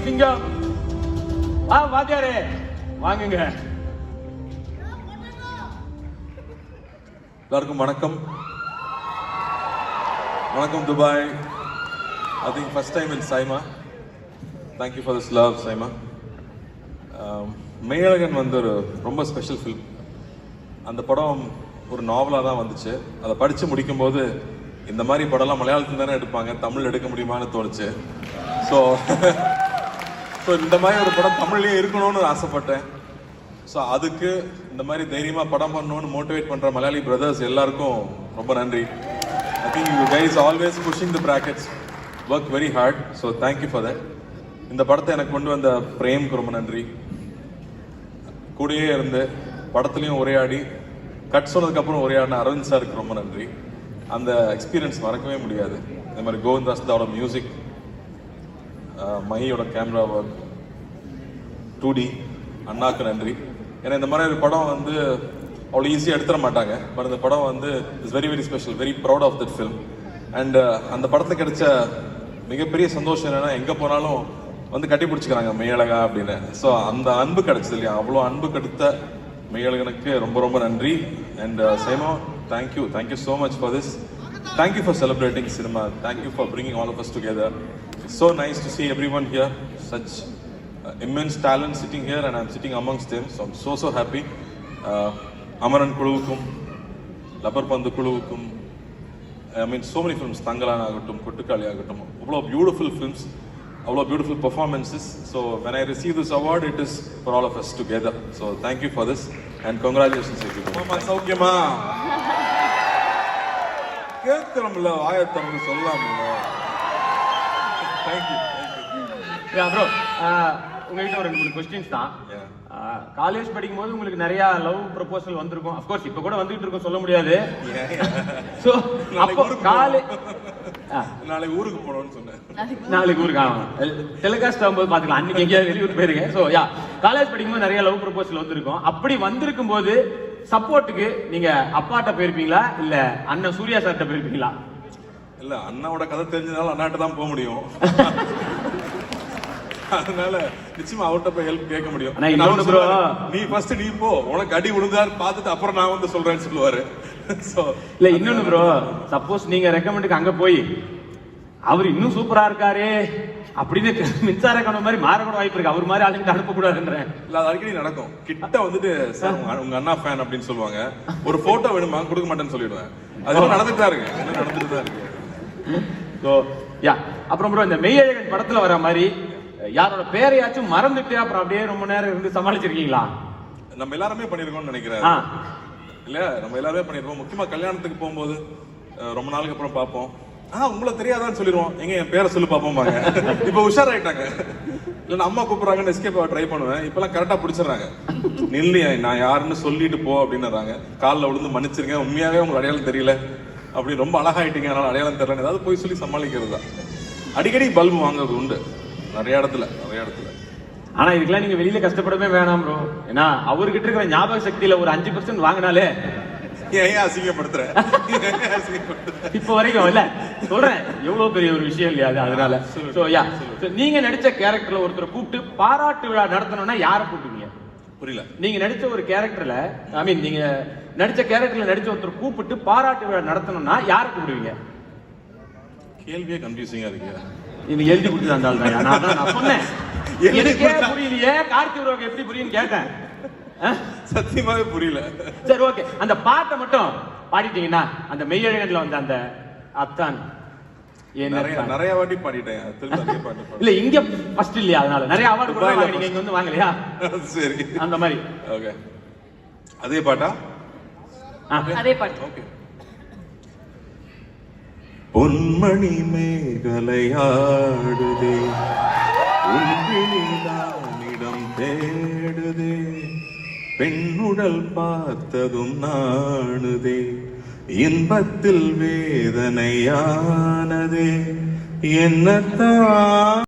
சிங்கம். வாத்தியாரே வாங்குங்க. எல்லாருக்கும் வணக்கம். வணக்கம் Dubai. I think first time in Saima. Thank you for this love, Saima. Meiyazhagan வந்து ஒரு ரொம்ப ஸ்பெஷல் ஃபில்ம். அந்த படம் ஒரு நாவலாக தான் வந்துச்சு. அதை படித்து முடிக்கும்போது இந்த மாதிரி படம்லாம் மலையாளத்தில் தானே எடுப்பாங்க, தமிழ் எடுக்க முடியுமான்னு தோணுச்சு. ஸோ இந்த மாதிரி ஒரு படம் தமிழ்லேயே இருக்கணும்னு ஆசைப்பட்டேன். ஸோ அதுக்கு இந்த மாதிரி தைரியமாக படம் பண்ணணும்னு மோட்டிவேட் பண்ணுற மலையாளி பிரதர்ஸ் எல்லாருக்கும் ரொம்ப நன்றி. I think you guys always pushing the brackets, work very hard. So thank you for that. இந்த படத்தை எனக்கு கொண்டு வந்த பிரேம்க்கு ரொம்ப நன்றி. கூடயே இருந்து படத்துலையும் உரையாடி கட் சொன்னதுக்கப்புறம் உரையாடின அரவிந்த் சாருக்கு ரொம்ப நன்றி. அந்த எக்ஸ்பீரியன்ஸ் மறக்கவே முடியாது. இந்த மாதிரி கோவிந்தாஸ்தாவோட மியூசிக், மையோட கேமரா ஒர்க், 2D அண்ணாக்கு நன்றி. ஏன்னா இந்த மாதிரி ஒரு படம் வந்து அவ்வளோ ஈஸியாக எடுத்துட மாட்டாங்க. பட் இந்த படம் வந்து it's very very special, very proud of that film. And அந்த படத்துக்கு கிடைச்ச மிகப்பெரிய சந்தோஷம் என்னென்னா, எங்கே போனாலும் வந்து கட்டி பிடிச்சிக்கிறாங்க மெய்யழகா அப்படின்னு. ஸோ அந்த அன்பு கிடைச்சது இல்லையா, அவ்வளோ அன்பு கிடைத்த மெய்யழகனுக்கு ரொம்ப ரொம்ப நன்றி. And SIIMA, thank you so much for this. Thank you for celebrating cinema. Thank you for bringing all of us together. It's so nice to see everyone here, such immense talent sitting here and I'm sitting amongst them. So I'm so happy. Amaran குழுவுக்கும், லப்பர் பந்து குழுவுக்கும், I mean so many films, Thangalaan ஆகட்டும், கொட்டுக்காளி ஆகட்டும், அவ்வளோ beautiful films, அவ்வளோ beautiful performances. So when I receive this award, it is for all of us together. So thank you for this and congratulations everyone. சௌக்கியமா கேட்கிறோம்ல, ஆயத்தம்னு சொல்லலாம்ல. Thank you. Bro, உங்ககிட்ட ஒரு 2-3 questions தான். College படிக்கும் போது உங்களுக்கு நிறைய லவ் ப்ரொபோசல் வந்திருக்கும். அஃப்கோர்ஸ் இப்போ கூட வந்துட்டு இருக்கும், சொல்ல முடியாது. ஸோ அப்போ நாளைக்கு ஊருக்கு போனோம்னு சொன்னேன். நாளைக்கு ஊருக்கு ஆகணும், டெலிகாஸ்ட் ஆகும்போது பார்த்துக்கலாம். அன்னைக்கு எங்கேயாவது வெளியூர் போயிருங்க. ஸோ காலேஜ் படிக்கும்போது நிறைய லவ் ப்ரொபோசல் வந்திருக்கும். அப்படி வந்திருக்கும் போது சப்போர்ட்டுக்கு நீங்க அப்பாட்ட போயிருப்பீங்களா இல்ல அண்ணன் சூர்யா சார்ட்ட போயிருப்பீங்களா? இல்ல, அண்ணாவோட கதை தெரிஞ்சதால அண்ணாட்ட தான் போக முடியும். அதனால நிச்சயமா அவர்கிட்ட போய் ஹெல்ப் கேட்க முடியும். நீ ஃபர்ஸ்ட் நீ போ, உனக்கு அடி விழுந்தாரு பார்த்துட்டு அப்புறம் நான் வந்து சொல்றேன்னு சொல்லுவாரு. சோ இல்ல, இன்னொன்னு ப்ரோ, சப்போஸ் நீங்க ரெக்கமெண்டுக்கு அங்க போய் அவர் இன்னும் சூப்பரா இருக்காரு அப்படின்னு மின்சார கணவன் மாதிரி மாறக்கூட வாய்ப்பு இருக்கு. அவர் மாதிரி ஆளுங்கிட்ட அனுப்ப கூடாதுன்றேன். இல்ல, அது அடிக்கடி நடக்கும். கிட்ட வந்துட்டு சார் உங்க அண்ணா ஃபேன் அப்படின்னு சொல்லுவாங்க. ஒரு போட்டோ வேணுமா, கொடுக்க மாட்டேன்னு சொல்லிடுவேன். அதெல்லாம் நடந்துட்டு தான் இருக்கு. ஸோ அப்புறம் ப்ரோ, இந்த மெய்யழகன் படத்துல வர மாதிரி யாரோட பேரையாச்சும் மறந்துட்டு அப்புறம் அப்படியே ரொம்ப நேரம் இருந்து சமாளிச்சிருக்கீங்களா? நம்ம எல்லாருமே பண்ணிருக்கோம்னு நினைக்கிறேன். இல்ல, நம்ம எல்லாருமே பண்ணிருப்போம். முக்கியமா கல்யாணத்துக்கு போகும்போது ரொம்ப நாளுக்கு அப்புறம் பார்ப்போம். உங்களை தெரியாதான்னு சொல்லிடுவோம். எங்க என் பேரை சொல்லி பார்ப்போமாங்க. இப்ப உஷாராயிட்டாங்க. இல்ல, அம்மா கூப்பிடுறாங்கன்னு எஸ்கேப் ட்ரை பண்ணுவேன். இப்பெல்லாம் கரெக்டா பிடிச்சிடறாங்க. நில்லு, நான் யாருன்னு சொல்லிட்டு போ அப்படின்னுறாங்க. காலில் விழுந்து மன்னிச்சிருங்க, உண்மையாவே உங்களுக்கு அடையாளம் தெரியல அப்படி ரொம்ப அழகாயிட்டீங்க, அதனால அடையாளம் தெரியல, ஏதாவது போய் சொல்லி சமாளிக்கிறது தான். அடிக்கடி பல்பு வாங்குறது உண்டு நிறைய இடத்துல. ஆனா இதுக்கெல்லாம் நீங்க வெளியில கஷ்டப்படவே வேணாம் ப்ரோ. ஏன்னா அவர்கிட்ட இருக்கிற ஞாபக சக்தியில ஒரு 5% வாங்கினாலே ஏன் அசிங்கப்படுத்துற? இப்ப வரைக்கும் இல்ல சொல்றேன், எவ்வளவு பெரிய ஒரு விஷயம் இல்லையா அது. அதனால நீங்க நடிச்ச கேரக்டர்ல ஒருத்தரை கூப்பிட்டு பாராட்டு விழா நடத்தணும்னா யாரை கூப்பிடுவீங்க? புரியல. நீங்க நடிச்ச ஒரு கேரக்டர்ல, ஐ மீன் நீங்க நடிச்ச கேரக்டர்ல நடிச்ச ஒருத்தர் கூப்பிட்டு பாராட்டு விழா நடத்தணும்னா யாரை கூப்பிடுவீங்க? கேள்வியே கன்ஃபியூசிங்கா இருக்கு. நீங்க எழுதி கொடுத்து நான் சொன்னேன், எனக்கே புரியலையே, கார்த்திக் எப்படி புரியுன்னு கேட்டேன். சத்தியமாவே புரியல. சரி, ஓகே, அந்த பாட்டை மட்டும் பாடிட்டீங்கன்னா அந்த மெய்யழகன்ல வந்து அந்த அத்தான் நிறைய வாட்டி பாடிட்டேன். இல்ல, இங்க ஃபர்ஸ்ட் இல்லையா, அதனால நிறைய அவார்டு கூட வாங்குனீங்க, இங்க வந்து வாங்கலையா? சரி, அந்த மாதிரி. ஓகே, அதே பாட்டா? அதே பாட்டு. ஓகே. பொன்மணி மேகலையாடுதே, உன்னிடம் தேடுதே, பெண்ணுடல் பார்த்ததும் நாணுதே, இன்பத்தில் வேதனையானதே, என்னத்தான்